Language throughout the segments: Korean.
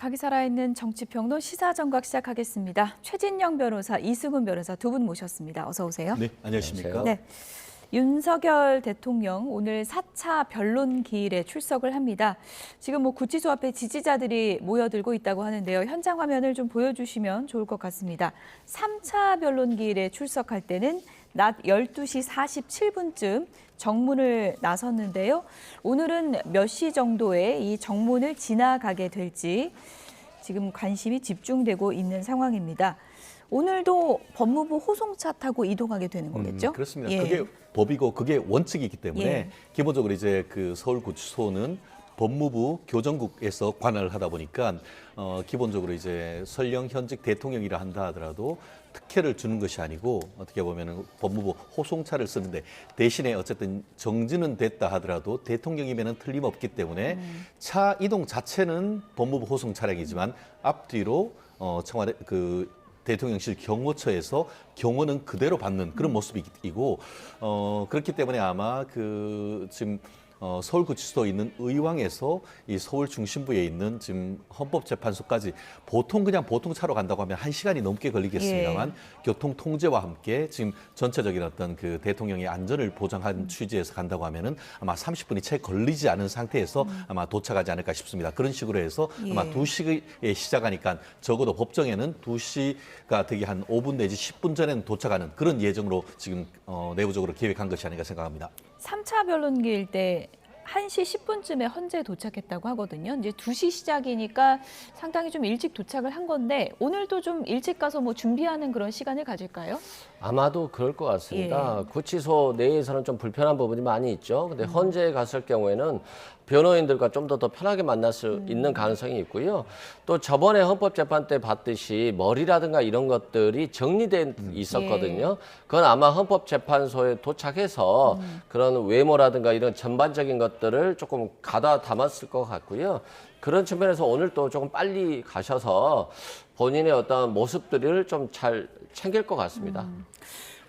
답하기 살아있는 정치평론 시사정각 시작하겠습니다. 최진영 변호사, 이승훈 변호사 두 분 모셨습니다. 어서 오세요. 네, 안녕하십니까. 네, 윤석열 대통령 오늘 4차 변론 기일에 출석을 합니다. 지금 구치소 앞에 지지자들이 모여들고 있다고 하는데요. 현장 화면을 좀 보여주시면 좋을 것 같습니다. 3차 변론 기일에 출석할 때는 낮 12시 47분쯤 정문을 나섰는데요. 오늘은 몇 시 정도에 이 정문을 지나가게 될지 지금 관심이 집중되고 있는 상황입니다. 오늘도 법무부 호송차 타고 이동하게 되는 거겠죠? 그렇습니다. 예. 그게 법이고 그게 원칙이기 때문에 예. 기본적으로 이제 그 서울구치소는 법무부 교정국에서 관할을 하다 보니까 기본적으로 이제 설령 현직 대통령이라 한다 하더라도 특혜를 주는 것이 아니고 어떻게 보면은 법무부 호송차를 쓰는데 대신에 어쨌든 정지는 됐다 하더라도 대통령이면은 틀림없기 때문에 차 이동 자체는 법무부 호송 차량이지만 앞뒤로 청와대 그 대통령실 경호처에서 경호는 그대로 받는 그런 모습이고 그렇기 때문에 아마 그 지금 서울구치소에 있는 의왕에서 이 서울 중심부에 있는 지금 헌법재판소까지 그냥 보통차로 간다고 하면 1시간이 넘게 걸리겠습니다만 교통 통제와 함께 지금 전체적인 어떤 그 대통령의 안전을 보장한 취지에서 간다고 하면은 아마 30분이 채 걸리지 않은 상태에서 아마 도착하지 않을까 싶습니다. 그런 식으로 해서 아마 2시에 시작하니까 적어도 법정에는 2시가 되기 한 5분 내지 10분 전에는 도착하는 그런 예정으로 지금 내부적으로 계획한 것이 아닌가 생각합니다. 3차 변론기일 때 1시 10분쯤에 헌재에 도착했다고 하거든요. 이제 2시 시작이니까 상당히 좀 일찍 도착을 한 건데 오늘도 좀 일찍 가서 준비하는 그런 시간을 가질까요? 아마도 그럴 것 같습니다. 예. 구치소 내에서는 좀 불편한 부분이 많이 있죠. 근데 헌재에 갔을 경우에는 변호인들과 좀 더 편하게 만날 수 있는 가능성이 있고요. 또 저번에 헌법재판 때 봤듯이 머리라든가 이런 것들이 정리돼 있었거든요. 그건 아마 헌법재판소에 도착해서 그런 외모라든가 이런 전반적인 것들을 조금 가다 담았을 것 같고요. 그런 측면에서 오늘 또 조금 빨리 가셔서 본인의 어떤 모습들을 좀 잘 챙길 것 같습니다.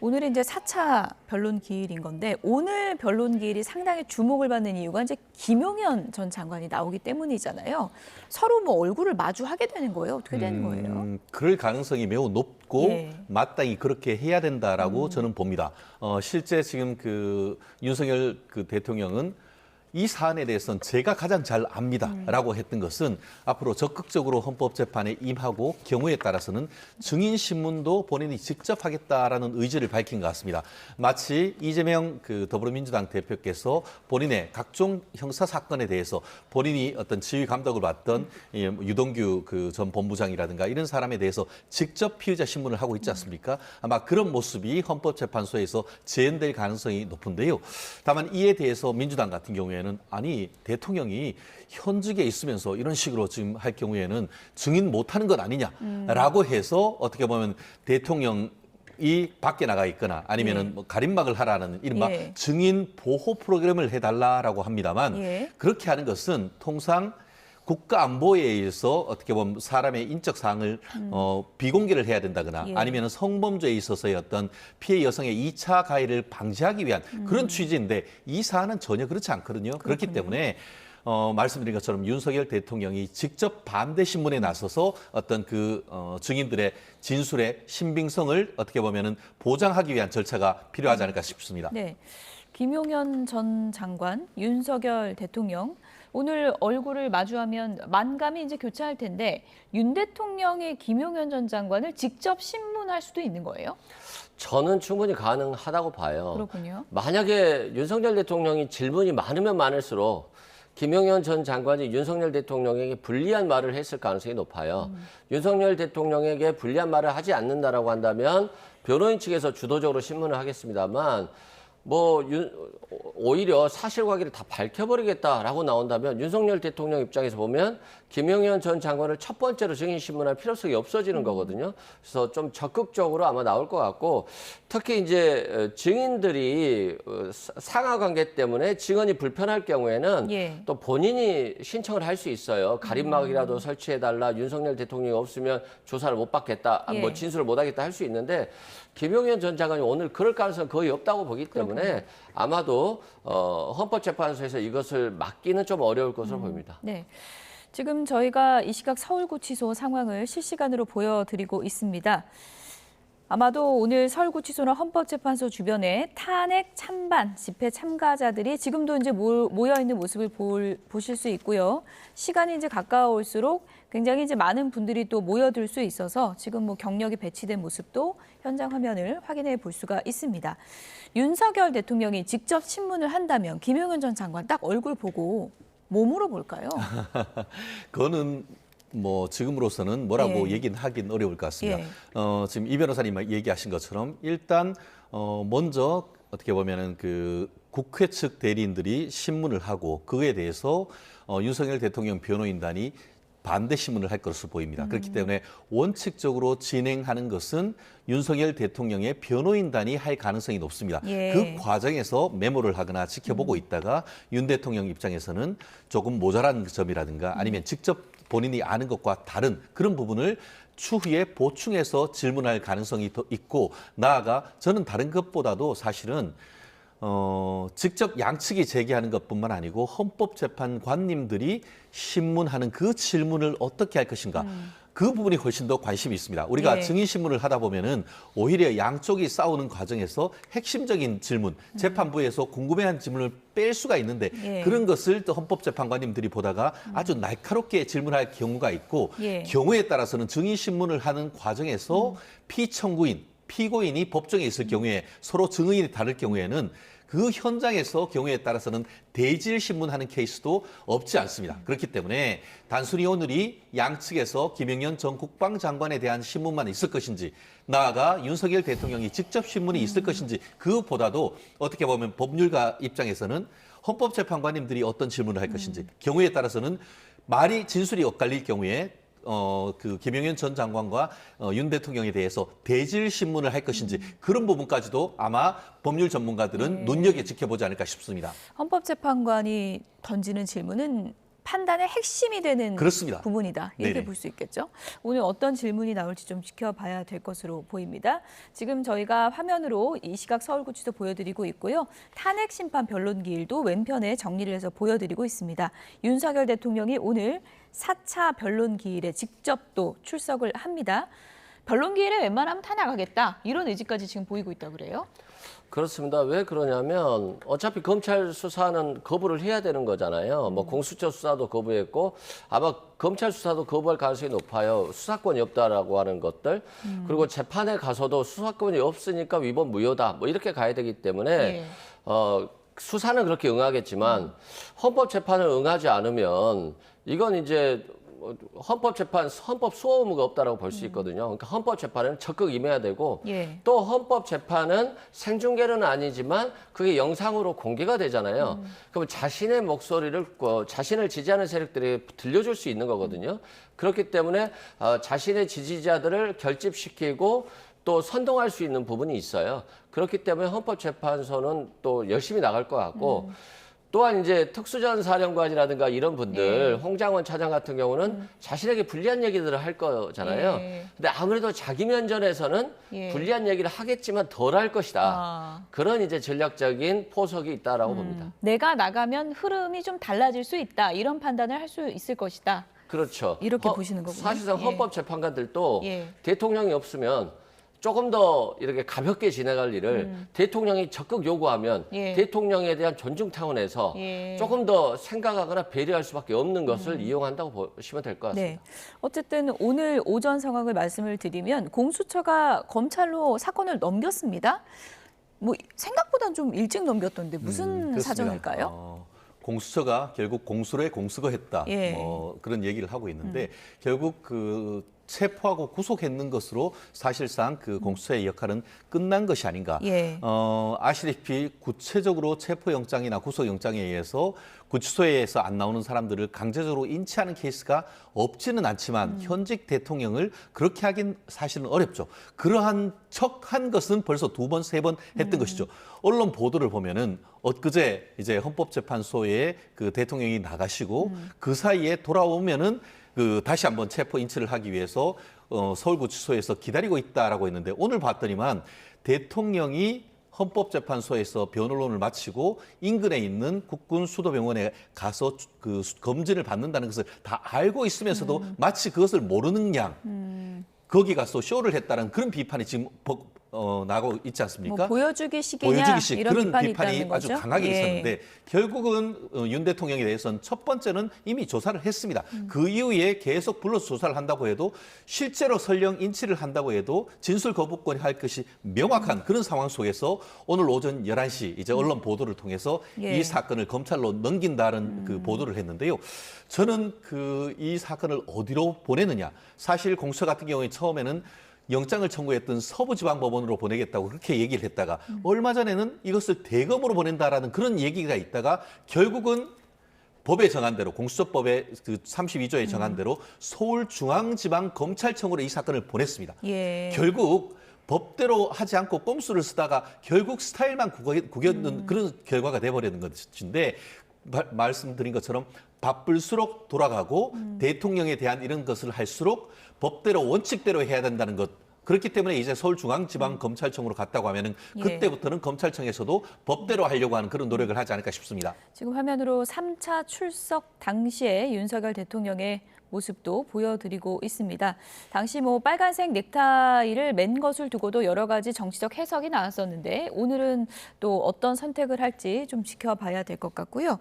오늘이 이제 4차 변론 기일인 건데 오늘 변론 기일이 상당히 주목을 받는 이유가 이제 김용현 전 장관이 나오기 때문이잖아요. 서로 얼굴을 마주하게 되는 거예요? 어떻게 되는 거예요? 그럴 가능성이 매우 높고 예. 마땅히 그렇게 해야 된다라고 저는 봅니다. 실제 지금 그 윤석열 그 대통령은 이 사안에 대해서는 제가 가장 잘 압니다라고 했던 것은 앞으로 적극적으로 헌법재판에 임하고 경우에 따라서는 증인신문도 본인이 직접 하겠다라는 의지를 밝힌 것 같습니다. 마치 이재명 그 더불어민주당 대표께서 본인의 각종 형사 사건에 대해서 본인이 어떤 지휘 감독을 받던 유동규 그 전 본부장이라든가 이런 사람에 대해서 직접 피의자 신문을 하고 있지 않습니까? 아마 그런 모습이 헌법재판소에서 재현될 가능성이 높은데요. 다만 이에 대해서 민주당 같은 경우에는 아니 대통령이 현직에 있으면서 이런 식으로 지금 할 경우에는 증인 못하는 것 아니냐라고 해서 어떻게 보면 대통령 이 밖에 나가 있거나 아니면은 가림막을 하라는 이른바 증인 보호 프로그램을 해달라라고 합니다만 그렇게 하는 것은 통상 국가안보에 의해서 어떻게 보면 사람의 인적 사항을 비공개를 해야 된다거나 아니면 성범죄에 있어서의 어떤 피해 여성의 2차 가해를 방지하기 위한 그런 취지인데 이 사안은 전혀 그렇지 않거든요. 그렇기 때문에 말씀드린 것처럼 윤석열 대통령이 직접 반대 신문에 나서서 어떤 그 증인들의 진술의 신빙성을 어떻게 보면은 보장하기 위한 절차가 필요하지 않을까 싶습니다. 네, 김용현 전 장관, 윤석열 대통령 오늘 얼굴을 마주하면 만감이 이제 교차할 텐데 윤 대통령이 김용현 전 장관을 직접 신문할 수도 있는 거예요? 저는 충분히 가능하다고 봐요. 그렇군요. 만약에 윤석열 대통령이 질문이 많으면 많을수록 김용현 전 장관이 윤석열 대통령에게 불리한 말을 했을 가능성이 높아요. 윤석열 대통령에게 불리한 말을 하지 않는다라고 한다면 변호인 측에서 주도적으로 신문을 하겠습니다만 오히려 사실관계를 다 밝혀버리겠다라고 나온다면 윤석열 대통령 입장에서 보면 김용현 전 장관을 첫 번째로 증인 신문할 필요성이 없어지는 거거든요. 그래서 좀 적극적으로 아마 나올 것 같고 특히 이제 증인들이 상하 관계 때문에 증언이 불편할 경우에는 또 본인이 신청을 할 수 있어요. 가림막이라도 설치해달라. 윤석열 대통령이 없으면 조사를 못 받겠다. 진술을 못 하겠다 할 수 있는데 김용현 전 장관이 오늘 그럴 가능성은 거의 없다고 보기 때문에 아마도 헌법재판소에서 이것을 막기는 좀 어려울 것으로 보입니다. 네. 지금 저희가 이 시각 서울구치소 상황을 실시간으로 보여드리고 있습니다. 아마도 오늘 서울구치소나 헌법재판소 주변에 탄핵 찬반 집회 참가자들이 지금도 이제 모여 있는 모습을 보실 수 있고요. 시간이 이제 가까울수록 굉장히 이제 많은 분들이 또 모여들 수 있어서 지금 뭐 경력이 배치된 모습도 현장 화면을 확인해 볼 수가 있습니다. 윤석열 대통령이 직접 신문을 한다면 김용현 전 장관 딱 얼굴 보고 뭐 물어볼까요? 그거는 뭐 지금으로서는 뭐라고 예. 얘기는 하긴 어려울 것 같습니다. 예. 지금 이 변호사님 얘기하신 것처럼 일단 먼저 어떻게 보면은 그 국회 측 대리인들이 신문을 하고 그에 대해서 윤석열 대통령 변호인단이 반대 신문을 할 것으로 보입니다. 그렇기 때문에 원칙적으로 진행하는 것은 윤석열 대통령의 변호인단이 할 가능성이 높습니다. 예. 그 과정에서 메모를 하거나 지켜보고 있다가 윤 대통령 입장에서는 조금 모자란 점이라든가 아니면 직접 본인이 아는 것과 다른 그런 부분을 추후에 보충해서 질문할 가능성이 더 있고 나아가 저는 다른 것보다도 사실은 직접 양측이 제기하는 것뿐만 아니고 헌법재판관님들이 신문하는 그 질문을 어떻게 할 것인가. 그 부분이 훨씬 더 관심이 있습니다. 우리가 예. 증인신문을 하다 보면은 오히려 양쪽이 싸우는 과정에서 핵심적인 질문, 재판부에서 궁금해한 질문을 뺄 수가 있는데 예. 그런 것을 또 헌법재판관님들이 보다가 아주 날카롭게 질문할 경우가 있고 예. 경우에 따라서는 증인신문을 하는 과정에서 피청구인, 피고인이 법정에 있을 경우에 서로 증인이 다를 경우에는 그 현장에서 경우에 따라서는 대질 신문하는 케이스도 없지 않습니다. 그렇기 때문에 단순히 오늘이 양측에서 김영현 전 국방장관에 대한 신문만 있을 것인지 나아가 윤석열 대통령이 직접 신문이 있을 것인지 그것보다도 어떻게 보면 법률가 입장에서는 헌법재판관님들이 어떤 질문을 할 것인지 경우에 따라서는 말이 진술이 엇갈릴 경우에 그 김영현 전 장관과 윤 대통령에 대해서 대질 신문을 할 것인지 그런 부분까지도 아마 법률 전문가들은 눈여겨 지켜보지 않을까 싶습니다. 헌법재판관이 던지는 질문은 판단의 핵심이 되는 그렇습니다. 부분이다. 이렇게 네네. 볼 수 있겠죠. 오늘 어떤 질문이 나올지 좀 지켜봐야 될 것으로 보입니다. 지금 저희가 화면으로 이 시각 서울구치소 보여드리고 있고요. 탄핵 심판 변론 기일도 왼편에 정리를 해서 보여드리고 있습니다. 윤석열 대통령이 오늘 4차 변론 기일에 직접 또 출석을 합니다. 변론 기일에 웬만하면 탄핵하겠다. 이런 의지까지 지금 보이고 있다고 그래요? 그렇습니다. 왜 그러냐면 어차피 검찰 수사는 거부를 해야 되는 거잖아요. 뭐 공수처 수사도 거부했고 아마 검찰 수사도 거부할 가능성이 높아요. 수사권이 없다라고 하는 것들. 그리고 재판에 가서도 수사권이 없으니까 위법 무효다. 뭐 이렇게 가야 되기 때문에 예. 수사는 그렇게 응하겠지만 헌법 재판을 응하지 않으면 이건 이제 헌법 수호 의무가 없다라고 볼 수 있거든요. 그러니까 헌법 재판은 적극 임해야 되고 예. 또 헌법 재판은 생중계는 아니지만 그게 영상으로 공개가 되잖아요. 그럼 자신의 목소리를 자신을 지지하는 세력들이 들려줄 수 있는 거거든요. 그렇기 때문에 자신의 지지자들을 결집시키고 또 선동할 수 있는 부분이 있어요. 그렇기 때문에 헌법재판소는 또 열심히 나갈 것 같고 또한 이제 특수전사령관이라든가 이런 분들, 홍장원 차장 같은 경우는 자신에게 불리한 얘기들을 할 거잖아요. 예. 근데 아무래도 자기 면전에서는 예. 불리한 얘기를 하겠지만 덜 할 것이다. 아. 그런 이제 전략적인 포석이 있다라고 봅니다. 내가 나가면 흐름이 좀 달라질 수 있다. 이런 판단을 할 수 있을 것이다. 그렇죠. 이렇게 보시는 거군요. 사실상 예. 헌법재판관들도 예. 대통령이 없으면 조금 더 이렇게 가볍게 진행할 일을 대통령이 적극 요구하면 예. 대통령에 대한 존중 차원에서 예. 조금 더 생각하거나 배려할 수밖에 없는 것을 이용한다고 보시면 될 것 같습니다. 네. 어쨌든 오늘 오전 상황을 말씀을 드리면 공수처가 검찰로 사건을 넘겼습니다. 뭐 생각보다는 좀 일찍 넘겼던데 무슨 그렇습니다. 사정일까요? 공수처가 결국 공수를 공수거했다. 예. 뭐 그런 얘기를 하고 있는데 결국 그 체포하고 구속했는 것으로 사실상 그 공수처의 역할은 끝난 것이 아닌가. 예. 아시다시피 구체적으로 체포영장이나 구속영장에 의해서 구치소에서 안 나오는 사람들을 강제적으로 인치하는 케이스가 없지는 않지만 현직 대통령을 그렇게 하긴 사실은 어렵죠. 그러한 척한 것은 벌써 2번, 3번 했던 것이죠. 언론 보도를 보면은 엊그제 이제 헌법재판소에 그 대통령이 나가시고 그 사이에 돌아오면은 그 다시 한번 체포 인치를 하기 위해서 서울구치소에서 기다리고 있다라고 했는데 오늘 봤더니만 대통령이 헌법재판소에서 변호론을 마치고 인근에 있는 국군 수도병원에 가서 그 검진을 받는다는 것을 다 알고 있으면서도 마치 그것을 모르는 양 거기 가서 쇼를 했다는 그런 비판이 지금 나고 있지 않습니까? 뭐 보여주기식이냐 보여주기식 이런 그런 비판이 비판이 있다는 아주 거죠? 강하게 예. 있었는데 결국은 윤 대통령에 대해서는 첫 번째는 이미 조사를 했습니다. 그 이후에 계속 불러서 조사를 한다고 해도 실제로 설령 인치를 한다고 해도 진술 거부권이 할 것이 명확한 그런 상황 속에서 오늘 오전 11시 이제 언론 보도를 통해서 예. 이 사건을 검찰로 넘긴다는 그 보도를 했는데요. 저는 이 사건을 어디로 보내느냐. 사실 공수처 같은 경우에 처음에는 영장을 청구했던 서부지방법원으로 보내겠다고 그렇게 얘기를 했다가 얼마 전에는 이것을 대검으로 보낸다라는 그런 얘기가 있다가 결국은 법에 정한 대로 공수처법의 그 32조에 정한 대로 서울중앙지방검찰청으로 이 사건을 보냈습니다. 예. 결국 법대로 하지 않고 꼼수를 쓰다가 결국 스타일만 구겼는 그런 결과가 돼버리는 것인데 말씀드린 것처럼 바쁠수록 돌아가고 대통령에 대한 이런 것을 할수록 법대로 원칙대로 해야 된다는 것. 그렇기 때문에 이제 서울중앙지방검찰청으로 갔다고 하면은 그때부터는 검찰청에서도 법대로 하려고 하는 그런 노력을 하지 않을까 싶습니다. 지금 화면으로 3차 출석 당시에 윤석열 대통령의 모습도 보여드리고 있습니다. 당시 뭐 빨간색 넥타이를 맨 것을 두고도 여러 가지 정치적 해석이 나왔었는데 오늘은 또 어떤 선택을 할지 좀 지켜봐야 될 것 같고요.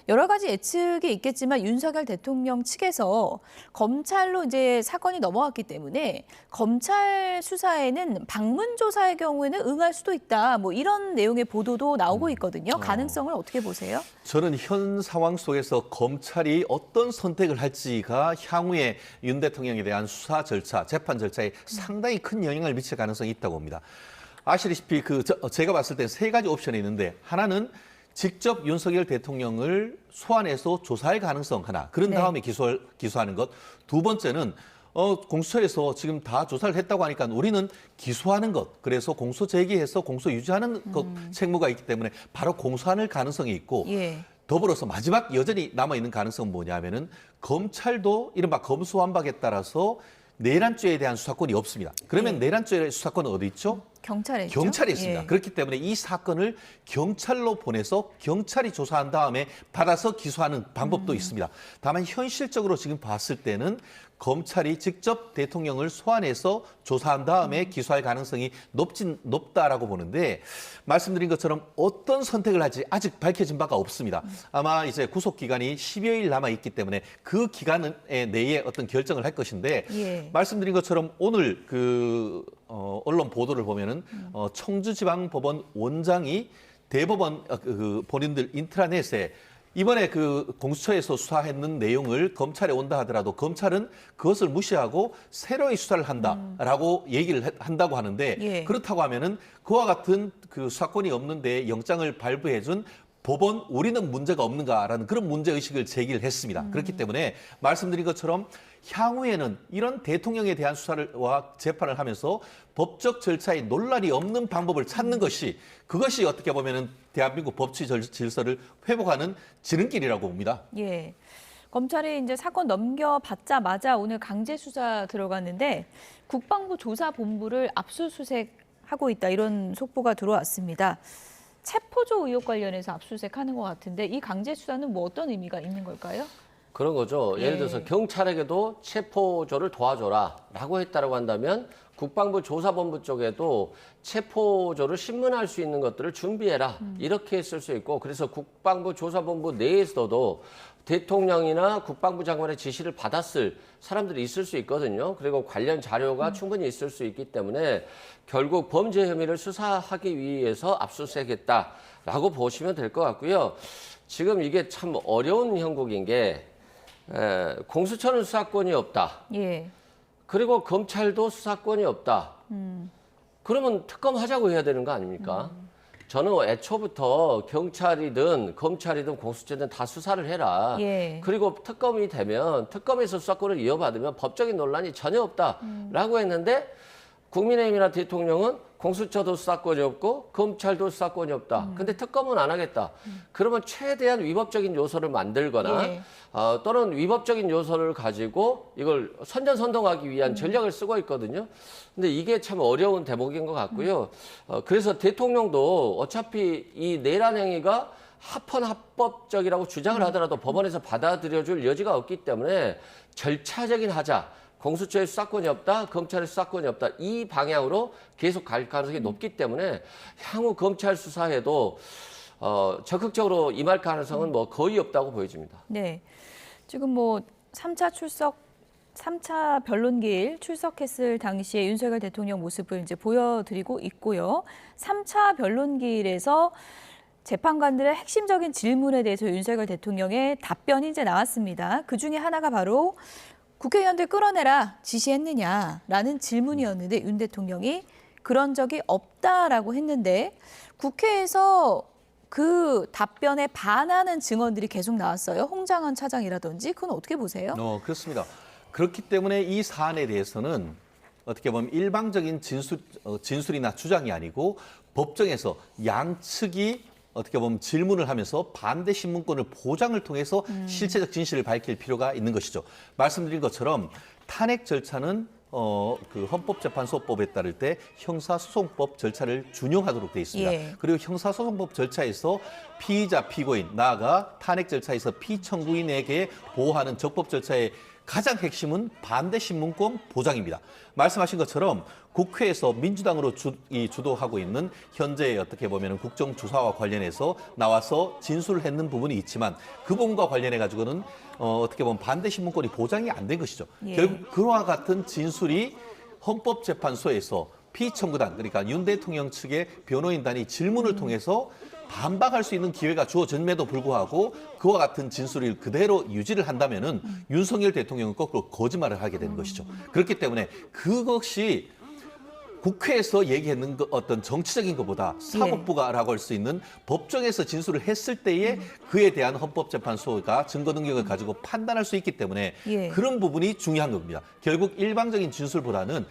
여러 가지 예측이 있겠지만 윤석열 대통령 측에서 검찰로 이제 사건이 넘어왔기 때문에 검찰 수사에는 방문 조사의 경우에는 응할 수도 있다. 뭐 이런 내용의 보도도 나오고 있거든요. 가능성을 어떻게 보세요? 저는 현 상황 속에서 검찰이 어떤 선택을 할지가 향후에 윤 대통령에 대한 수사 절차, 재판 절차에 상당히 큰 영향을 미칠 가능성이 있다고 봅니다. 아시다시피 제가 봤을 때 세 가지 옵션이 있는데 하나는 직접 윤석열 대통령을 소환해서 조사할 가능성 하나. 그런 다음에 기소하는 것. 두 번째는 공수처에서 지금 다 조사를 했다고 하니까 우리는 기소하는 것. 그래서 공소 제기해서 공소 유지하는 것 책무가 있기 때문에 바로 공소할 가능성이 있고 예. 더불어서 마지막 여전히 남아있는 가능성은 뭐냐면은 검찰도 이른바 검수완박에 따라서 내란죄에 대한 수사권이 없습니다. 그러면 내란죄 수사권은 어디 있죠? 경찰에 있죠? 경찰에 있습니다. 예. 그렇기 때문에 이 사건을 경찰로 보내서 경찰이 조사한 다음에 받아서 기소하는 방법도 있습니다. 다만 현실적으로 지금 봤을 때는 검찰이 직접 대통령을 소환해서 조사한 다음에 기소할 가능성이 높다라고 보는데 말씀드린 것처럼 어떤 선택을 할지 아직 밝혀진 바가 없습니다. 아마 이제 구속 기간이 10여일 남아 있기 때문에 그 기간 내에 어떤 결정을 할 것인데 예. 말씀드린 것처럼 오늘 언론 보도를 보면은 청주지방법원 원장이 대법원 본인들 인트라넷에 이번에 공수처에서 수사했는 내용을 검찰에 온다 하더라도 검찰은 그것을 무시하고 새로이 수사를 한다라고 얘기를 한다고 하는데 예. 그렇다고 하면은 그와 같은 수사권이 없는데 영장을 발부해준 법원 우리는 문제가 없는가라는 그런 문제의식을 제기를 했습니다. 그렇기 때문에 말씀드린 것처럼 향후에는 이런 대통령에 대한 수사와 재판을 하면서 법적 절차에 논란이 없는 방법을 찾는 그것이 어떻게 보면은 대한민국 법치 질서를 회복하는 지름길이라고 봅니다. 예. 검찰이 이제 사건 넘겨받자마자 오늘 강제 수사 들어갔는데 국방부 조사본부를 압수수색하고 있다 이런 속보가 들어왔습니다. 체포조 의혹 관련해서 압수수색하는 것 같은데 이 강제 수사는 뭐 어떤 의미가 있는 걸까요? 그런 거죠. 예. 예를 들어서 경찰에게도 체포조를 도와줘라라고 했다라고 한다면 국방부 조사본부 쪽에도 체포조를 신문할 수 있는 것들을 준비해라 이렇게 했을 수 있고 그래서 국방부 조사본부 내에서도 대통령이나 국방부 장관의 지시를 받았을 사람들이 있을 수 있거든요. 그리고 관련 자료가 충분히 있을 수 있기 때문에 결국 범죄 혐의를 수사하기 위해서 압수수색했다라고 보시면 될 것 같고요. 지금 이게 참 어려운 형국인 게 공수처는 수사권이 없다. 예. 그리고 검찰도 수사권이 없다. 그러면 특검하자고 해야 되는 거 아닙니까? 저는 애초부터 경찰이든 검찰이든 공수처든 다 수사를 해라. 예. 그리고 특검이 되면 특검에서 수사권을 이어받으면 법적인 논란이 전혀 없다라고 했는데 국민의힘이나 대통령은 공수처도 수사권이 없고 검찰도 수사권이 없다. 근데 특검은 안 하겠다. 그러면 최대한 위법적인 요소를 만들거나 예. 또는 위법적인 요소를 가지고 이걸 선전선동하기 위한 전략을 쓰고 있거든요. 근데 이게 참 어려운 대목인 것 같고요. 그래서 대통령도 어차피 이 내란 행위가 합헌합법적이라고 주장을 하더라도 법원에서 받아들여줄 여지가 없기 때문에 절차적인 하자. 공수처의 수사권이 없다, 검찰의 수사권이 없다. 이 방향으로 계속 갈 가능성이 높기 때문에 향후 검찰 수사에도 적극적으로 임할 가능성은 뭐 거의 없다고 보여집니다. 네. 지금 뭐 3차 변론기일 출석했을 당시에 윤석열 대통령 모습을 이제 보여드리고 있고요. 3차 변론기일에서 재판관들의 핵심적인 질문에 대해서 윤석열 대통령의 답변이 이제 나왔습니다. 그 중에 하나가 바로 국회의원들 끌어내라 지시했느냐라는 질문이었는데 윤 대통령이 그런 적이 없다라고 했는데 국회에서 그 답변에 반하는 증언들이 계속 나왔어요. 홍장원 차장이라든지 그건 어떻게 보세요? 그렇습니다. 그렇기 때문에 이 사안에 대해서는 어떻게 보면 일방적인 진술이나 주장이 아니고 법정에서 양측이 어떻게 보면 질문을 하면서 반대 신문권을 보장을 통해서 실체적 진실을 밝힐 필요가 있는 것이죠. 말씀드린 것처럼 탄핵 절차는 그 헌법재판소법에 따를 때 형사소송법 절차를 준용하도록 돼 있습니다. 예. 그리고 형사소송법 절차에서 피의자, 피고인, 나아가 탄핵 절차에서 피청구인에게 보호하는 적법 절차의 가장 핵심은 반대 신문권 보장입니다. 말씀하신 것처럼 국회에서 민주당으로 주도하고 있는 현재 어떻게 보면 국정조사와 관련해서 나와서 진술을 했는 부분이 있지만 그 부분과 관련해 가지고는 어떻게 보면 반대 신문권이 보장이 안 된 것이죠. 예. 결국 그와 같은 진술이 헌법재판소에서 피청구단 그러니까 윤 대통령 측의 변호인단이 질문을 통해서 반박할 수 있는 기회가 주어졌음에도 불구하고 그와 같은 진술을 그대로 유지를 한다면은 윤석열 대통령은 거꾸로 거짓말을 하게 되는 것이죠. 그렇기 때문에 그것이 국회에서 얘기했는 어떤 정치적인 것보다 사법부가라고 할 수 있는 법정에서 진술을 했을 때에 그에 대한 헌법재판소가 증거 능력을 가지고 판단할 수 있기 때문에 예. 그런 부분이 중요한 겁니다. 결국 일방적인 진술보다는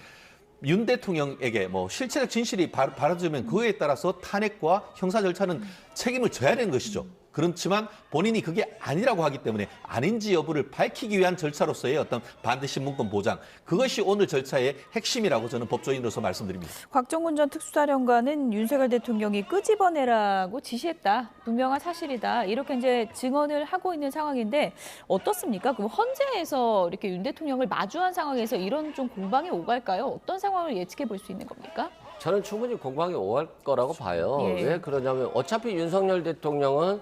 윤 대통령에게 뭐 실체적 진실이 밝혀지면 그에 따라서 탄핵과 형사 절차는 책임을 져야 되는 것이죠. 그렇지만 본인이 그게 아니라고 하기 때문에 아닌지 여부를 밝히기 위한 절차로서의 어떤 반대 신문권 보장 그것이 오늘 절차의 핵심이라고 저는 법조인으로서 말씀드립니다. 곽종훈 전 특수사령관은 윤석열 대통령이 끄집어내라고 지시했다. 분명한 사실이다. 이렇게 이제 증언을 하고 있는 상황인데 어떻습니까? 그럼 헌재에서 이렇게 윤 대통령을 마주한 상황에서 이런 좀 공방이 오갈까요? 어떤 상황을 예측해 볼 수 있는 겁니까? 저는 충분히 공방이 오갈 거라고 봐요. 예. 왜 그러냐면 어차피 윤석열 대통령은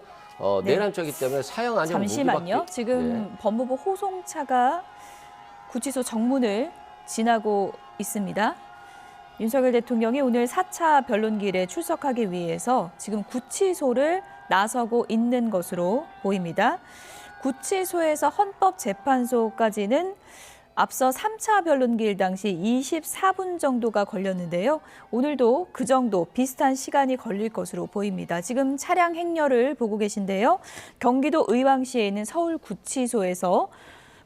내란죄이기 때문에 사형 아니면 잠시만요. 무기밖에. 지금 예. 법무부 호송차가 구치소 정문을 지나고 있습니다. 윤석열 대통령이 오늘 4차 변론기일에 출석하기 위해서 지금 구치소를 나서고 있는 것으로 보입니다. 구치소에서 헌법재판소까지는 앞서 3차 변론기일 당시 24분 정도가 걸렸는데요. 오늘도 그 정도 비슷한 시간이 걸릴 것으로 보입니다. 지금 차량 행렬을 보고 계신데요. 경기도 의왕시에 있는 서울구치소에서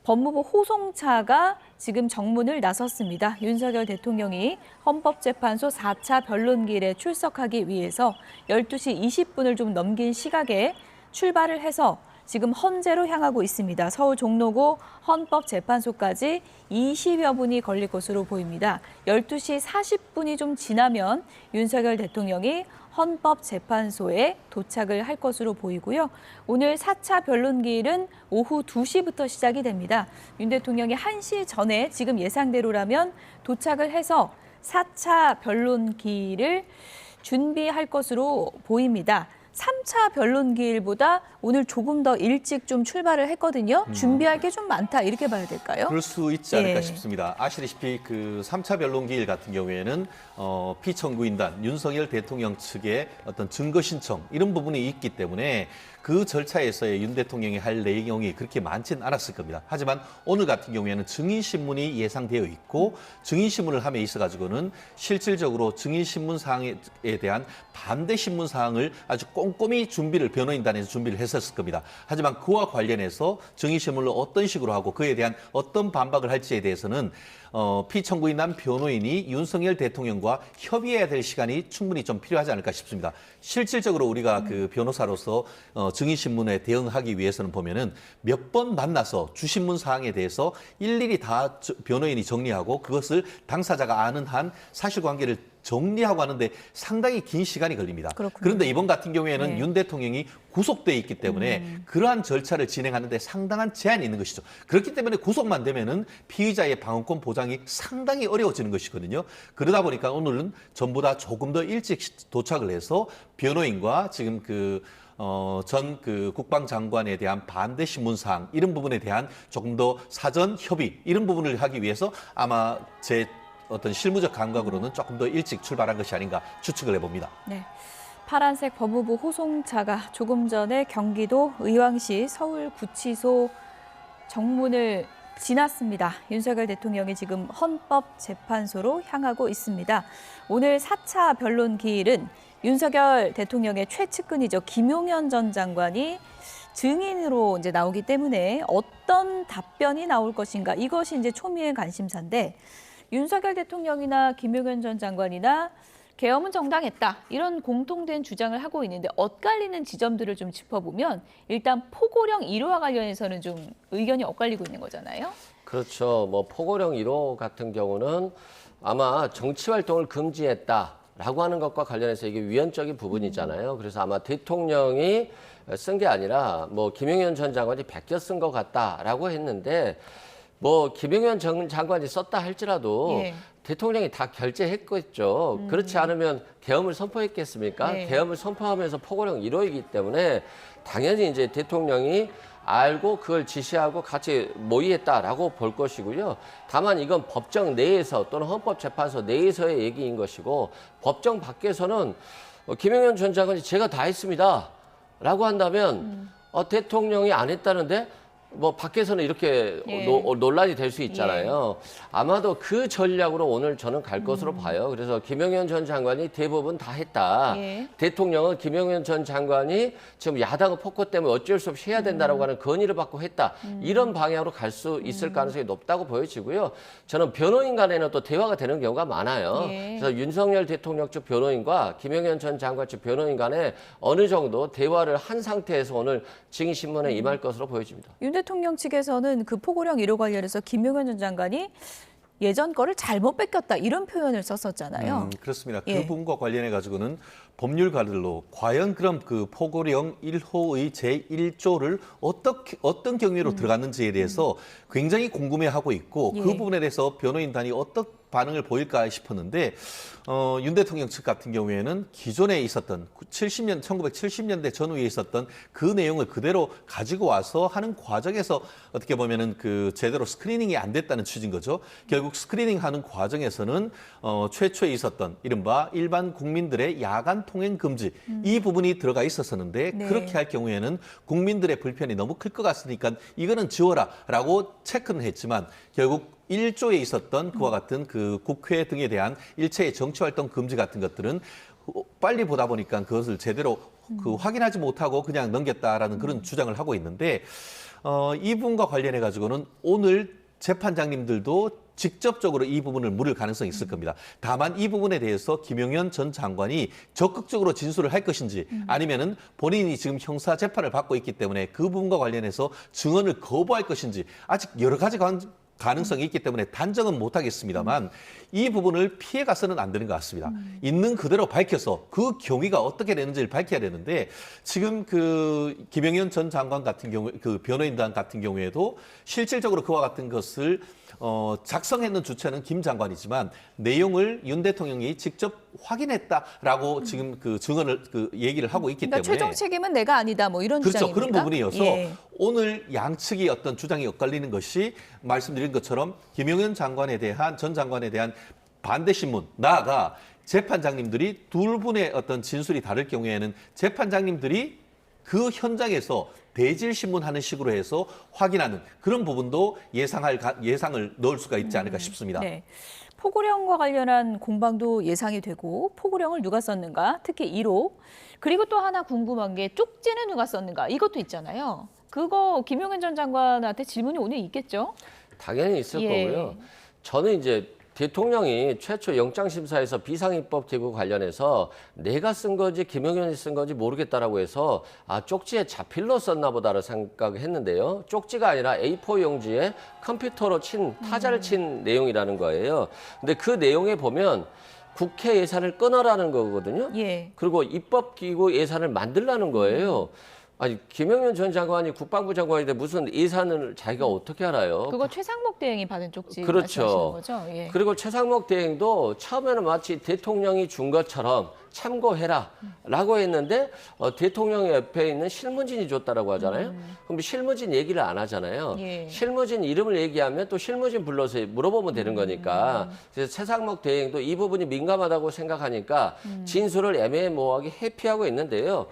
법무부 호송차가 지금 정문을 나섰습니다. 윤석열 대통령이 헌법재판소 4차 변론기일에 출석하기 위해서 12시 20분을 좀 넘긴 시각에 출발을 해서 지금 헌재로 향하고 있습니다. 서울 종로구 헌법재판소까지 20여 분이 걸릴 것으로 보입니다. 12시 40분이 좀 지나면 윤석열 대통령이 헌법재판소에 도착을 할 것으로 보이고요. 오늘 4차 변론기일은 오후 2시부터 시작이 됩니다. 윤 대통령이 1시 전에 지금 예상대로라면 도착을 해서 4차 변론기일을 준비할 것으로 보입니다. 3차 변론기일보다 오늘 조금 더 일찍 좀 출발을 했거든요. 준비할 게 좀 많다 이렇게 봐야 될까요? 그럴 수 있지 않을까 예. 싶습니다. 아시다시피 그 3차 변론기일 같은 경우에는 피청구인단 윤석열 대통령 측의 어떤 증거 신청 이런 부분이 있기 때문에 그 절차에서의 윤 대통령이 할 내용이 그렇게 많지는 않았을 겁니다. 하지만 오늘 같은 경우에는 증인신문이 예상되어 있고 증인신문을 함에 있어가지고는 실질적으로 증인신문 사항에 대한 반대 신문 사항을 아주 꼼꼼히 변호인단에서 준비를 했었을 겁니다. 하지만 그와 관련해서 증인신문을 어떤 식으로 하고 그에 대한 어떤 반박을 할지에 대해서는 피청구인 남 변호인이 윤석열 대통령과 협의해야 될 시간이 충분히 좀 필요하지 않을까 싶습니다. 실질적으로 우리가 그 변호사로서 증인신문에 대응하기 위해서는 보면은 몇 번 만나서 주신문 사항에 대해서 일일이 다 변호인이 정리하고 그것을 당사자가 아는 한 사실관계를 정리하고 하는데 상당히 긴 시간이 걸립니다. 그렇군요. 그런데 이번 같은 경우에는 네. 윤 대통령이 구속돼 있기 때문에 그러한 절차를 진행하는데 상당한 제한이 있는 것이죠. 그렇기 때문에 구속만 되면은 피의자의 방어권 보장이 상당히 어려워지는 것이거든요. 그러다 보니까 오늘은 전보다 조금 더 일찍 도착을 해서 변호인과 지금 전 국방장관에 대한 반대 신문사항 이런 부분에 대한 조금 더 사전 협의 이런 부분을 하기 위해서 아마 제 어떤 실무적 감각으로는 조금 더 일찍 출발한 것이 아닌가 추측을 해봅니다. 네. 파란색 법무부 호송차가 조금 전에 경기도 의왕시 서울구치소 정문을 지났습니다. 윤석열 대통령이 지금 헌법재판소로 향하고 있습니다. 오늘 4차 변론 기일은 윤석열 대통령의 최측근이죠. 김용현 전 장관이 증인으로 이제 나오기 때문에 어떤 답변이 나올 것인가 이것이 이제 초미의 관심사인데 윤석열 대통령이나 김용현 전 장관이나 계엄은 정당했다 이런 공통된 주장을 하고 있는데 엇갈리는 지점들을 좀 짚어보면 일단 포고령 1호와 관련해서는 좀 의견이 엇갈리고 있는 거잖아요. 그렇죠. 뭐 포고령 1호 같은 경우는 아마 정치 활동을 금지했다라고 하는 것과 관련해서 이게 위헌적인 부분이잖아요. 그래서 아마 대통령이 쓴 게 아니라 뭐 김용현 전 장관이 베껴 쓴 것 같다라고 했는데 뭐 김용현 전 장관이 썼다 할지라도 예. 대통령이 다 결재했겠죠. 그렇지 않으면 계엄을 선포했겠습니까? 네. 계엄을 선포하면서 포고령 1호이기 때문에 당연히 이제 대통령이 알고 그걸 지시하고 같이 모의했다라고 볼 것이고요. 다만 이건 법정 내에서 또는 헌법재판소 내에서의 얘기인 것이고 법정 밖에서는 김용현 전 장관이 제가 다 했습니다. 라고 한다면 대통령이 안 했다는데 뭐 밖에서는 이렇게 예. 논란이 될 수 있잖아요. 아마도 그 전략으로 오늘 저는 갈 것으로 봐요. 그래서 김용현 전 장관이 대부분 다 했다. 예. 대통령은 김용현 전 장관이 지금 야당의 폭거 때문에 어쩔 수 없이 해야 된다라고 하는 건의를 받고 했다. 이런 방향으로 갈 수 있을 가능성이 높다고 보여지고요. 저는 변호인 간에는 또 대화가 되는 경우가 많아요. 예. 그래서 윤석열 대통령 측 변호인과 김용현 전 장관 측 변호인 간에 어느 정도 대화를 한 상태에서 오늘 증인신문에 임할 것으로 보여집니다. 윤 대통령 측에서는 그 포고령 1호 관련해서 김용현 전 장관이 예전 거를 잘못 뺏겼다 이런 표현을 썼었잖아요. 그렇습니다. 예. 그 부분과 관련해 가지고는 법률가들로 과연 그럼 그 포고령 1호의 제1조를 어떤 경위로 들어갔는지에 대해서 굉장히 궁금해하고 있고 예. 그 부분에 대해서 변호인단이 어떤 반응을 보일까 싶었는데 윤 대통령 측 같은 경우에는 기존에 있었던 1970년대 전후에 있었던 그 내용을 그대로 가지고 와서 하는 과정에서 어떻게 보면은 그 제대로 스크리닝이 안 됐다는 취지인 거죠. 결국 스크리닝하는 과정에서는 최초에 있었던 이른바 일반 국민들의 야간 통행 금지 이 부분이 들어가 있었었는데 네. 그렇게 할 경우에는 국민들의 불편이 너무 클 것 같으니까 이거는 지워라라고 체크는 했지만 결국 1조에 있었던 그와 같은 그 국회 등에 대한 일체의 정치활동 금지 같은 것들은 빨리 보다 보니까 그것을 제대로 확인하지 못하고 그냥 넘겼다라는 그런 주장을 하고 있는데 이 부분과 관련해 가지고는 오늘 재판장님들도 직접적으로 이 부분을 물을 가능성이 있을 겁니다. 다만 이 부분에 대해서 김용현 전 장관이 적극적으로 진술을 할 것인지 아니면은 본인이 지금 형사 재판을 받고 있기 때문에 그 부분과 관련해서 증언을 거부할 것인지 아직 여러 가지 가능성이 있기 때문에 단정은 못하겠습니다만 이 부분을 피해가서는 안 되는 것 같습니다. 있는 그대로 밝혀서 그 경위가 어떻게 되는지를 밝혀야 되는데 지금 그 김용현 전 장관 같은 경우 그 변호인단 같은 경우에도 실질적으로 그와 같은 것을 작성했는 주체는 김 장관이지만 내용을 윤 대통령이 직접 확인했다라고 지금 그 증언을 얘기를 하고 있기 그러니까 때문에 최종 책임은 내가 아니다 뭐 이런 그렇죠. 주장입니까? 그런 부분이어서 예. 오늘 양측이 어떤 주장이 엇갈리는 것이 말씀드린 것처럼 김용현 장관에 대한 전 장관에 대한 반대 신문 나아가 재판장님들이 둘 분의 어떤 진술이 다를 경우에는 재판장님들이 그 현장에서 대질 신문하는 식으로 해서 확인하는 그런 부분도 예상을 넣을 수가 있지 않을까 싶습니다. 네. 포고령과 관련한 공방도 예상이 되고 포고령을 누가 썼는가, 특히 1호. 그리고 또 하나 궁금한 게 쪽지는 누가 썼는가 이것도 있잖아요. 그거 김용현 전 장관한테 질문이 오늘 있겠죠? 당연히 있을 예. 거고요. 저는 이제 대통령이 최초 영장심사에서 비상입법기구 관련해서 내가 쓴 건지 김용현이 쓴 건지 모르겠다라고 해서 쪽지에 자필로 썼나 보다를 생각했는데요. 쪽지가 아니라 A4 용지에 컴퓨터로 타자를 친 내용이라는 거예요. 근데 그 내용에 보면 국회 예산을 끊어라는 거거든요. 예. 그리고 입법기구 예산을 만들라는 거예요. 아니 김용현 전 장관이 국방부 장관인데 무슨 예산을 자기가 어떻게 알아요? 그거 최상목 대행이 받은 쪽지 그렇죠. 말씀하시는 거죠? 예. 그리고 최상목 대행도 처음에는 마치 대통령이 준 것처럼 참고해라라고 했는데 대통령 옆에 있는 실무진이 줬다라고 하잖아요. 그럼 실무진 얘기를 안 하잖아요. 예. 실무진 이름을 얘기하면 또 실무진 불러서 물어보면 되는 거니까. 그래서 최상목 대행도 이 부분이 민감하다고 생각하니까 진술을 애매모호하게 회피하고 있는데요.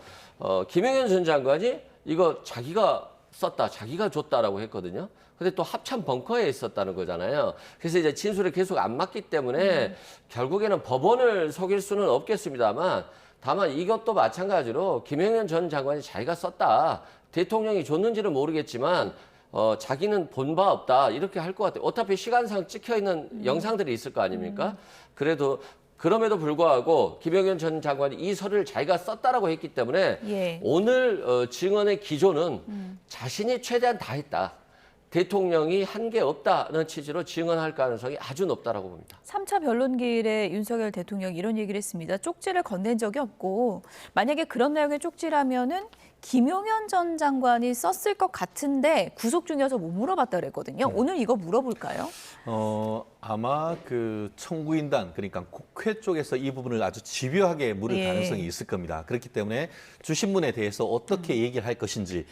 김용현 전 장관이 이거 자기가 썼다, 자기가 줬다라고 했거든요. 근데 또 합참 벙커에 있었다는 거잖아요. 그래서 이제 진술에 계속 안 맞기 때문에 결국에는 법원을 속일 수는 없겠습니다만 다만 이것도 마찬가지로 김용현 전 장관이 자기가 썼다. 대통령이 줬는지는 모르겠지만 자기는 본 바 없다. 이렇게 할 것 같아요. 어차피 시간상 찍혀 있는 영상들이 있을 거 아닙니까? 그럼에도 불구하고 김용현 전 장관이 이 서류를 자기가 썼다라고 했기 때문에 예. 오늘 증언의 기조는 자신이 최대한 다 했다. 대통령이 한 게 없다는 취지로 증언할 가능성이 아주 높다라고 봅니다. 3차 변론기일에 윤석열 대통령이 이런 얘기를 했습니다. 쪽지를 건넨 적이 없고 만약에 그런 내용의 쪽지라면은 김용현 전 장관이 썼을 것 같은데 구속 중이어서 못 물어봤다 그랬거든요. 오늘 이거 물어볼까요? 아마 그 청구인단 그러니까 국회 쪽에서 이 부분을 아주 집요하게 물을 예. 가능성이 있을 겁니다. 그렇기 때문에 주신문에 대해서 어떻게 얘기를 할 것인지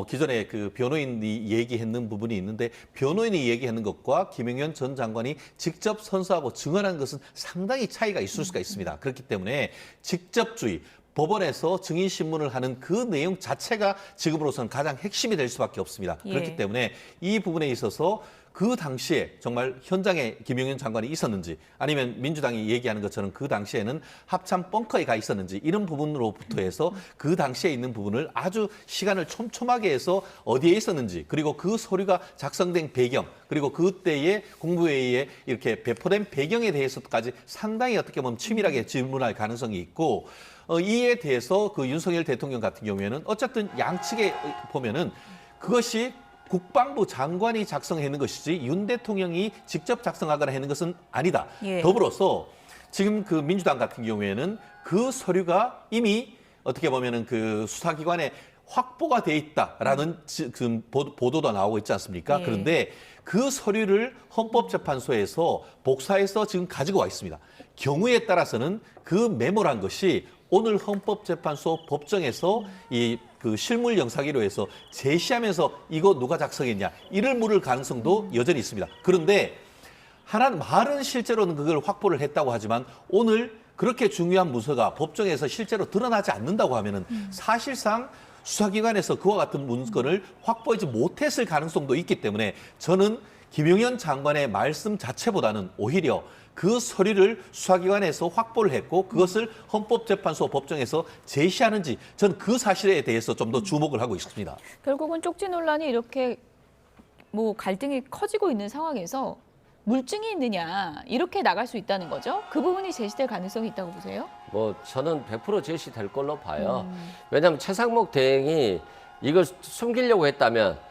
기존에 그 변호인이 얘기했는 부분이 있는데 변호인이 얘기하는 것과 김용현 전 장관이 직접 선서하고 증언한 것은 상당히 차이가 있을 수가 있습니다. 그렇기 때문에 직접주의 법원에서 증인신문을 하는 그 내용 자체가 지금으로서는 가장 핵심이 될 수밖에 없습니다. 예. 그렇기 때문에 이 부분에 있어서 그 당시에 정말 현장에 김용현 장관이 있었는지 아니면 민주당이 얘기하는 것처럼 그 당시에는 합참 벙커에 가 있었는지 이런 부분으로부터 해서 그 당시에 있는 부분을 아주 시간을 촘촘하게 해서 어디에 있었는지 그리고 그 서류가 작성된 배경 그리고 그때의 국무회의에 이렇게 배포된 배경에 대해서까지 상당히 어떻게 보면 치밀하게 질문할 가능성이 있고 이에 대해서 그 윤석열 대통령 같은 경우에는 어쨌든 양측에 보면은 그것이 국방부 장관이 작성했는 것이지 윤 대통령이 직접 작성하거나 했는 것은 아니다. 예. 더불어서 지금 그 민주당 같은 경우에는 그 서류가 이미 어떻게 보면은 그 수사기관에 확보가 돼 있다라는 지금 보도도 나오고 있지 않습니까? 예. 그런데 그 서류를 헌법재판소에서 복사해서 지금 가지고 와 있습니다. 경우에 따라서는 그 메모란 것이 오늘 헌법재판소 법정에서 그 실물 영상으로 해서 제시하면서 이거 누가 작성했냐 이를 물을 가능성도 여전히 있습니다. 그런데 말은 실제로는 그걸 확보를 했다고 하지만 오늘 그렇게 중요한 문서가 법정에서 실제로 드러나지 않는다고 하면은 사실상 수사기관에서 그와 같은 문건을 확보하지 못했을 가능성도 있기 때문에 저는 김용현 장관의 말씀 자체보다는 오히려 그 서류를 수사기관에서 확보를 했고 그것을 헌법재판소 법정에서 제시하는지 저는 그 사실에 대해서 좀 더 주목을 하고 있습니다. 결국은 쪽지 논란이 이렇게 갈등이 커지고 있는 상황에서 물증이 있느냐 이렇게 나갈 수 있다는 거죠. 그 부분이 제시될 가능성이 있다고 보세요? 저는 100% 제시될 걸로 봐요. 왜냐하면 최상목 대행이 이걸 숨기려고 했다면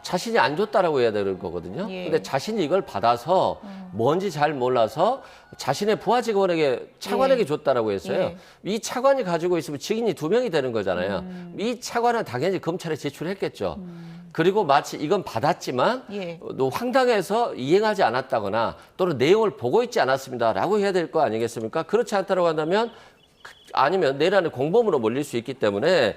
자신이 안 줬다라고 해야 되는 거거든요. 예. 근데 자신이 이걸 받아서 뭔지 잘 몰라서 자신의 부하 직원에게 차관에게 예. 줬다라고 했어요. 예. 이 차관이 가지고 있으면 증인이 2명이 되는 거잖아요. 이 차관은 당연히 검찰에 제출했겠죠. 그리고 마치 이건 받았지만 예. 황당해서 이행하지 않았다거나 또는 내용을 보고 있지 않았습니다라고 해야 될 거 아니겠습니까? 그렇지 않다고 한다면 아니면 내란의 공범으로 몰릴 수 있기 때문에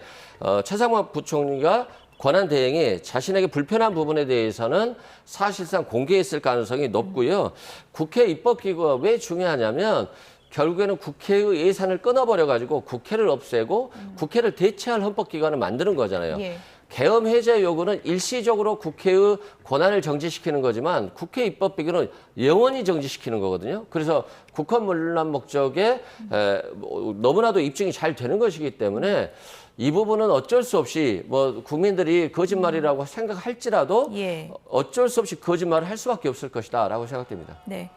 최상목 부총리가 권한 대행이 자신에게 불편한 부분에 대해서는 사실상 공개했을 가능성이 높고요. 국회 입법기구가 왜 중요하냐면 결국에는 국회의 예산을 끊어버려가지고 국회를 없애고 국회를 대체할 헌법기관을 만드는 거잖아요. 예. 계엄 해제 요구는 일시적으로 국회의 권한을 정지시키는 거지만 국회 입법 비규는 영원히 정지시키는 거거든요. 그래서 국헌 문란 목적에 너무나도 입증이 잘 되는 것이기 때문에 이 부분은 어쩔 수 없이 뭐 국민들이 거짓말이라고 생각할지라도 예. 어쩔 수 없이 거짓말을 할 수밖에 없을 것이다라고 생각됩니다. 네.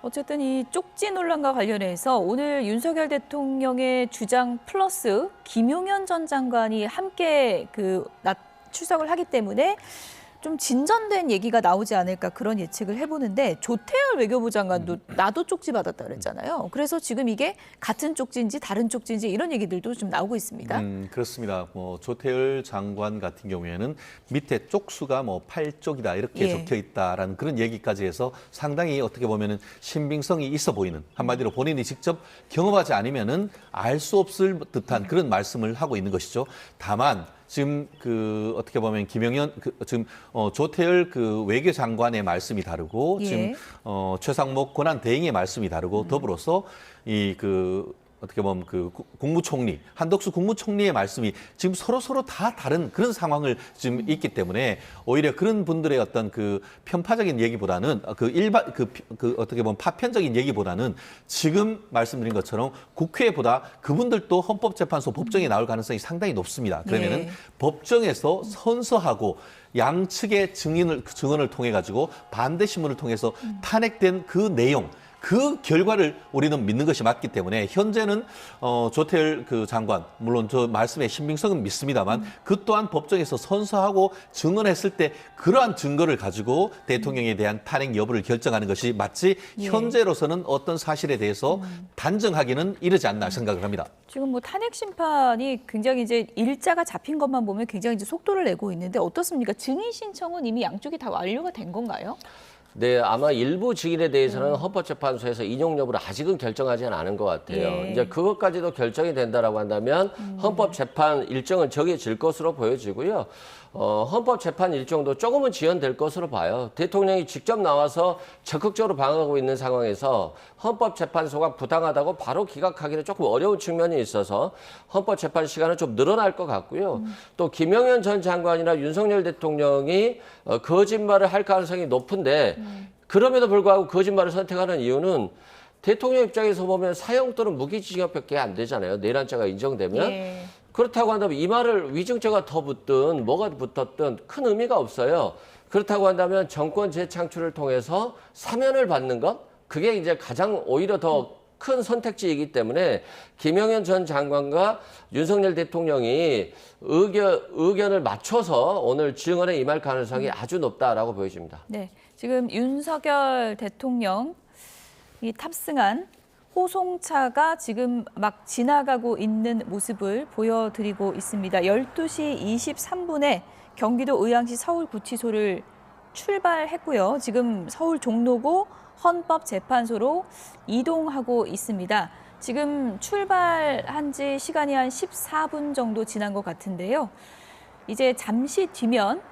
어쨌든 이 쪽지 논란과 관련해서 오늘 윤석열 대통령의 주장 플러스 김용현 전 장관이 함께 출석을 하기 때문에 좀 진전된 얘기가 나오지 않을까 그런 예측을 해보는데 조태열 외교부 장관도 나도 쪽지 받았다 그랬잖아요. 그래서 지금 이게 같은 쪽지인지 다른 쪽지인지 이런 얘기들도 좀 나오고 있습니다. 그렇습니다. 뭐 조태열 장관 같은 경우에는 밑에 쪽수가 뭐 8쪽이다 이렇게 예. 적혀 있다라는 그런 얘기까지 해서 상당히 어떻게 보면은 신빙성이 있어 보이는 한마디로 본인이 직접 경험하지 않으면은 알 수 없을 듯한 그런 말씀을 하고 있는 것이죠. 다만 지금 어떻게 보면 김영현 지금 조태열 외교장관의 말씀이 다르고 예. 지금 최상목 권한대행의 말씀이 다르고 더불어서 어떻게 보면 국무총리 한덕수 국무총리의 말씀이 지금 서로 다 다른 그런 상황을 지금 있기 때문에 오히려 그런 분들의 어떤 편파적인 얘기보다는 어떻게 보면 파편적인 얘기보다는 지금 말씀드린 것처럼 국회보다 그분들도 헌법재판소 법정에 나올 가능성이 상당히 높습니다. 그러면은 예. 법정에서 선서하고 양측의 증언을 통해 가지고 반대 신문을 통해서 탄핵된 그 내용. 그 결과를 우리는 믿는 것이 맞기 때문에 현재는 조태열 장관 물론 저 말씀의 신빙성은 믿습니다만 그 또한 법정에서 선서하고 증언했을 때 그러한 증거를 가지고 대통령에 대한 탄핵 여부를 결정하는 것이 맞지 예. 현재로서는 어떤 사실에 대해서 단정하기는 이르지 않나 생각을 합니다. 지금 뭐 탄핵 심판이 굉장히 이제 일자가 잡힌 것만 보면 굉장히 이제 속도를 내고 있는데 어떻습니까? 증인 신청은 이미 양쪽이 다 완료가 된 건가요? 네, 아마 일부 증인에 대해서는 헌법재판소에서 인용 여부를 아직은 결정하지는 않은 것 같아요. 예. 이제 그것까지도 결정이 된다라고 한다면 헌법재판 일정은 정해질 것으로 보여지고요. 헌법재판 일정도 조금은 지연될 것으로 봐요. 대통령이 직접 나와서 적극적으로 방어하고 있는 상황에서 헌법재판소가 부당하다고 바로 기각하기는 조금 어려운 측면이 있어서 헌법재판 시간은 좀 늘어날 것 같고요. 또 김영현 전 장관이나 윤석열 대통령이 거짓말을 할 가능성이 높은데 그럼에도 불구하고 거짓말을 선택하는 이유는 대통령 입장에서 보면 사형 또는 무기징역밖에 안 되잖아요. 내란죄가 인정되면. 예. 그렇다고 한다면 이 말을 위증죄가 더 붙든 뭐가 붙었든 큰 의미가 없어요. 그렇다고 한다면 정권 재창출을 통해서 사면을 받는 것? 그게 이제 가장 오히려 더 큰 선택지이기 때문에 김영현 전 장관과 윤석열 대통령이 의견을 맞춰서 오늘 증언에 임할 가능성이 아주 높다라고 보여집니다. 네, 지금 윤석열 대통령 이 탑승한 호송차가 지금 막 지나가고 있는 모습을 보여드리고 있습니다. 12시 23분에 경기도 의왕시 서울구치소를 출발했고요. 지금 서울 종로구 헌법재판소로 이동하고 있습니다. 지금 출발한 지 시간이 한 14분 정도 지난 것 같은데요. 이제 잠시 뒤면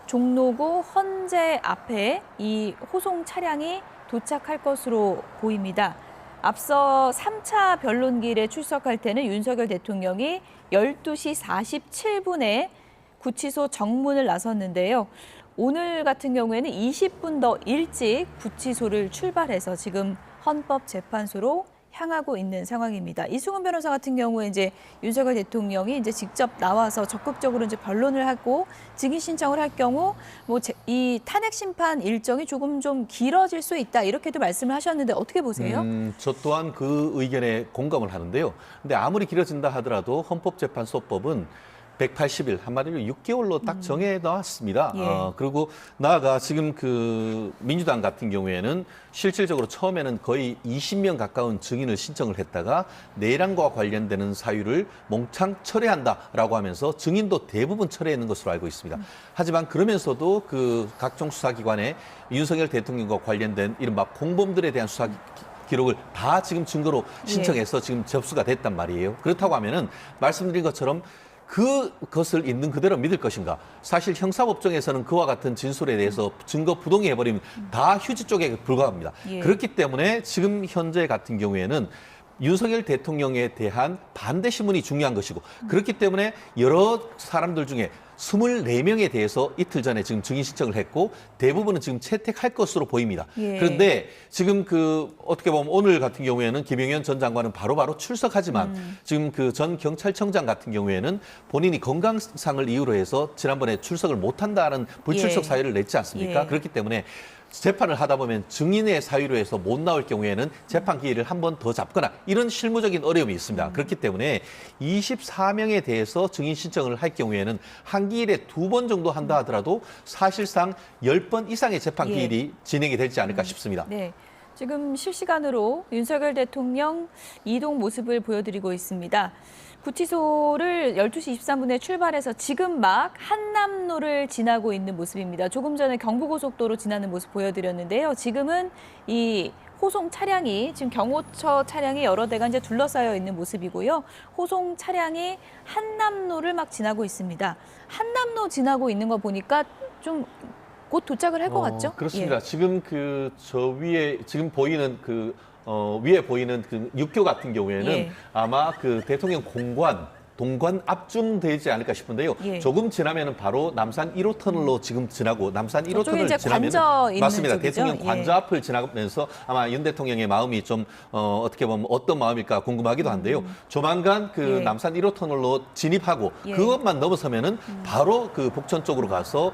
종로구 헌재 앞에 이 호송 차량이 도착할 것으로 보입니다. 앞서 3차 변론길에 출석할 때는 윤석열 대통령이 12시 47분에 구치소 정문을 나섰는데요. 오늘 같은 경우에는 20분 더 일찍 구치소를 출발해서 지금 헌법재판소로 향하고 있는 상황입니다. 이승훈 변호사 같은 경우에 이제 윤석열 대통령이 이제 직접 나와서 적극적으로 이제 변론을 하고 증인 신청을 할 경우 뭐 이 탄핵 심판 일정이 조금 좀 길어질 수 있다 이렇게도 말씀을 하셨는데 어떻게 보세요? 저 또한 그 의견에 공감을 하는데요. 근데 아무리 길어진다 하더라도 헌법재판소법은 180일 한마디로 6개월로 딱 정해 놨습니다. 예. 그리고 나아가 지금 민주당 같은 경우에는 실질적으로 처음에는 거의 20명 가까운 증인을 신청을 했다가 내란과 관련되는 사유를 몽창 철회한다라고 하면서 증인도 대부분 철회했는 것으로 알고 있습니다. 하지만 그러면서도 각종 수사기관에 윤석열 대통령과 관련된 이른바 공범들에 대한 수사 기록을 다 지금 증거로 신청해서 지금 접수가 됐단 말이에요. 그렇다고 하면은 말씀드린 것처럼 그것을 있는 그대로 믿을 것인가? 사실 형사법정에서는 그와 같은 진술에 대해서 증거 부동의 해버리면 다 휴지 쪽에 불과합니다. 예. 그렇기 때문에 지금 현재 같은 경우에는 윤석열 대통령에 대한 반대 신문이 중요한 것이고 그렇기 때문에 여러 사람들 중에 24명에 대해서 이틀 전에 지금 증인 신청을 했고 대부분은 지금 채택할 것으로 보입니다. 예. 그런데 지금 어떻게 보면 오늘 같은 경우에는 김영현 전 장관은 바로바로 출석하지만 지금 전 경찰청장 같은 경우에는 본인이 건강상을 이유로 해서 지난번에 출석을 못한다는 불출석 예. 사유를 냈지 않습니까? 예. 그렇기 때문에 재판을 하다 보면 증인의 사유로 해서 못 나올 경우에는 재판 기일을 한 번 더 잡거나 이런 실무적인 어려움이 있습니다. 그렇기 때문에 24명에 대해서 증인 신청을 할 경우에는 한 기일에 2번 정도 한다 하더라도 사실상 10번 이상의 재판 예. 기일이 진행이 되지 않을까 싶습니다. 네. 지금 실시간으로 윤석열 대통령 이동 모습을 보여드리고 있습니다. 구치소를 12시 23분에 출발해서 지금 막 한남로를 지나고 있는 모습입니다. 조금 전에 경부고속도로 지나는 모습 보여드렸는데요. 지금은 이 호송 차량이 지금 경호처 차량이 여러 대가 이제 둘러싸여 있는 모습이고요. 호송 차량이 한남로를 막 지나고 있습니다. 한남로 지나고 있는 거 보니까 좀 곧 도착을 할 것 같죠? 그렇습니다. 지금 저 위에 지금 보이는 위에 보이는 육교 같은 경우에는 예. 아마 대통령 동관 앞쯤 되지 않을까 싶은데요. 예. 조금 지나면은 바로 남산 1호 터널로 지금 지나고 남산 1호 저쪽에 터널 이제 지나면 관저 있는 맞습니다. 쪽이죠? 대통령 예. 관저 앞을 지나면서 아마 윤 대통령의 마음이 좀 어떻게 보면 어떤 마음일까 궁금하기도 한데요. 조만간 예. 남산 1호 터널로 진입하고 예. 그것만 넘어서면은 바로 북촌 쪽으로 가서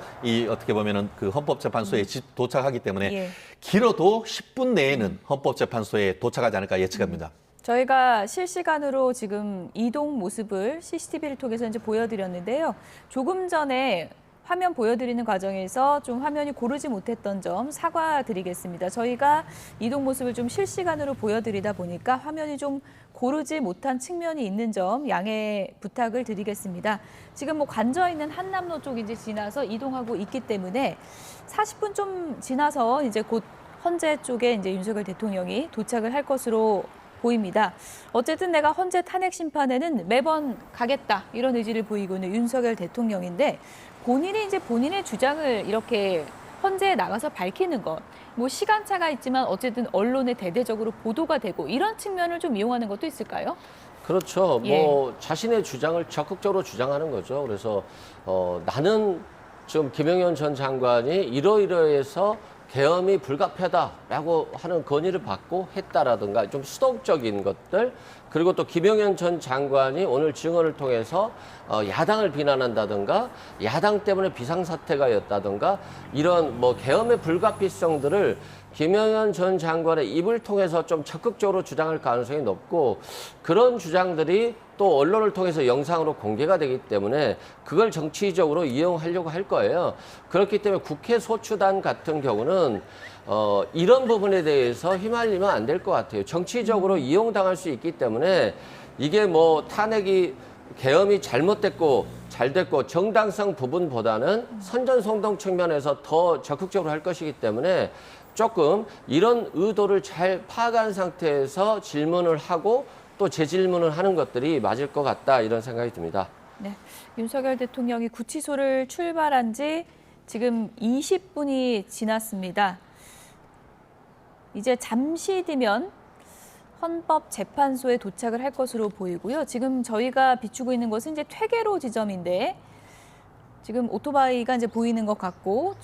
어떻게 보면은 헌법재판소에 도착하기 때문에 예. 길어도 10분 내에는 헌법재판소에 도착하지 않을까 예측합니다. 저희가 실시간으로 지금 이동 모습을 CCTV를 통해서 이제 보여드렸는데요. 조금 전에 화면 보여드리는 과정에서 좀 화면이 고르지 못했던 점 사과드리겠습니다. 저희가 이동 모습을 좀 실시간으로 보여드리다 보니까 화면이 좀 고르지 못한 측면이 있는 점 양해 부탁을 드리겠습니다. 지금 관저 있는 한남로 쪽 이제 지나서 이동하고 있기 때문에 40분 좀 지나서 이제 곧 헌재 쪽에 이제 윤석열 대통령이 도착을 할 것으로 보입니다. 어쨌든 내가 헌재 탄핵 심판에는 매번 가겠다 이런 의지를 보이고 있는 윤석열 대통령인데 본인이 이제 본인의 주장을 이렇게 헌재에 나가서 밝히는 것, 시간차가 있지만 어쨌든 언론에 대대적으로 보도가 되고 이런 측면을 좀 이용하는 것도 있을까요? 그렇죠. 예. 자신의 주장을 적극적으로 주장하는 거죠. 그래서 나는 지금 김영현 전 장관이 이러이러해서 계엄이 불가피하다라고 하는 건의를 받고 했다라든가 좀 수동적인 것들, 그리고 또 김영현 전 장관이 오늘 증언을 통해서 야당을 비난한다든가 야당 때문에 비상사태가였다든가 이런 계엄의 불가피성들을 김영현 전 장관의 입을 통해서 좀 적극적으로 주장할 가능성이 높고, 그런 주장들이 또 언론을 통해서 영상으로 공개가 되기 때문에 그걸 정치적으로 이용하려고 할 거예요. 그렇기 때문에 국회 소추단 같은 경우는 이런 부분에 대해서 휘말리면 안 될 것 같아요. 정치적으로 이용당할 수 있기 때문에 이게 탄핵이 계엄이 잘못됐고 잘 됐고 정당성 부분보다는 선전성동 측면에서 더 적극적으로 할 것이기 때문에 조금 이런 의도를 잘 파악한 상태에서 질문을 하고 또 재질문을 하는 것들이 맞을 것 같다, 이런 생각이 듭니다. 네, 윤석열 대통령이 구치소를 출발한 지 지금 20분이 지났습니다. 이제 잠시 뒤면 헌법재판소에 도착을 할 것으로 보이고요. 지금 저희가 비추고 있는 것은 이제 퇴계로 지점인데 지금 오토바이가 이제 보이는 것 같고,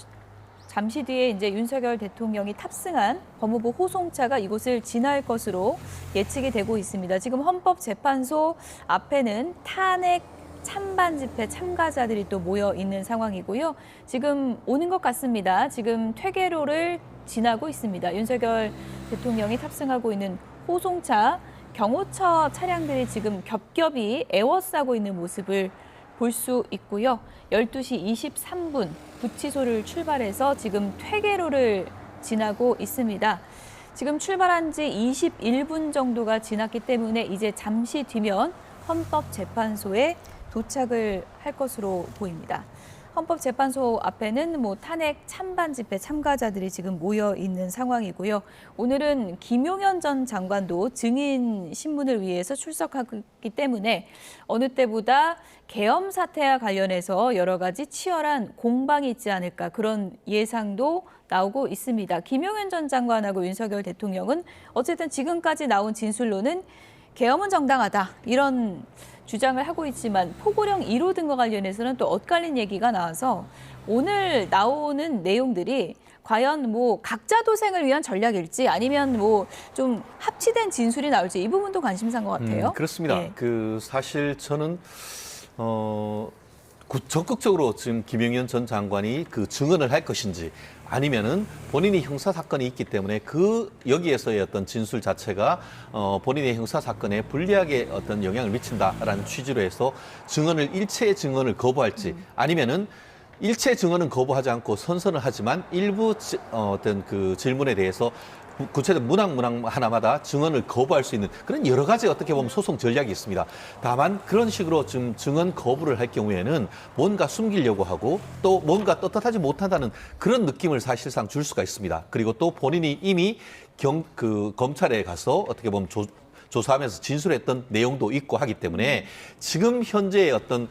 잠시 뒤에 이제 윤석열 대통령이 탑승한 법무부 호송차가 이곳을 지날 것으로 예측이 되고 있습니다. 지금 헌법재판소 앞에는 탄핵 찬반 집회 참가자들이 또 모여 있는 상황이고요. 지금 오는 것 같습니다. 지금 퇴계로를 지나고 있습니다. 윤석열 대통령이 탑승하고 있는 호송차, 경호처 차량들이 지금 겹겹이 에워싸고 있는 모습을 볼 수 있고요. 12시 23분 구치소를 출발해서 지금 퇴계로를 지나고 있습니다. 지금 출발한 지 21분 정도가 지났기 때문에 이제 잠시 뒤면 헌법재판소에 도착을 할 것으로 보입니다. 헌법재판소 앞에는 뭐 탄핵 찬반 집회 참가자들이 지금 모여 있는 상황이고요. 오늘은 김용현 전 장관도 증인 신문을 위해서 출석하기 때문에 어느 때보다 계엄 사태와 관련해서 여러 가지 치열한 공방이 있지 않을까 그런 예상도 나오고 있습니다. 김용현 전 장관하고 윤석열 대통령은 어쨌든 지금까지 나온 진술로는 계엄은 정당하다 이런 주장을 하고 있지만 포고령 1호 등과 관련해서는 또 엇갈린 얘기가 나와서 오늘 나오는 내용들이 과연 뭐 각자 도생을 위한 전략일지 아니면 뭐 좀 합치된 진술이 나올지 이 부분도 관심사인 것 같아요. 그렇습니다. 예. 사실 저는 적극적으로 지금 김용현 전 장관이 그 증언을 할 것인지 아니면은 본인이 형사 사건이 있기 때문에 여기에서의 어떤 진술 자체가 본인의 형사 사건에 불리하게 어떤 영향을 미친다라는 취지로 해서 일체 증언을 거부할지 아니면은 일체 증언은 거부하지 않고 선서는 하지만 일부 어떤 그 질문에 대해서 구체적 문항 하나마다 증언을 거부할 수 있는 그런 여러 가지 어떻게 보면 소송 전략이 있습니다. 다만 그런 식으로 지금 증언 거부를 할 경우에는 뭔가 숨기려고 하고 또 뭔가 떳떳하지 못하다는 그런 느낌을 사실상 줄 수가 있습니다. 그리고 또 본인이 이미 검찰에 가서 어떻게 보면 조사하면서 진술했던 내용도 있고 하기 때문에 지금 현재의 어떤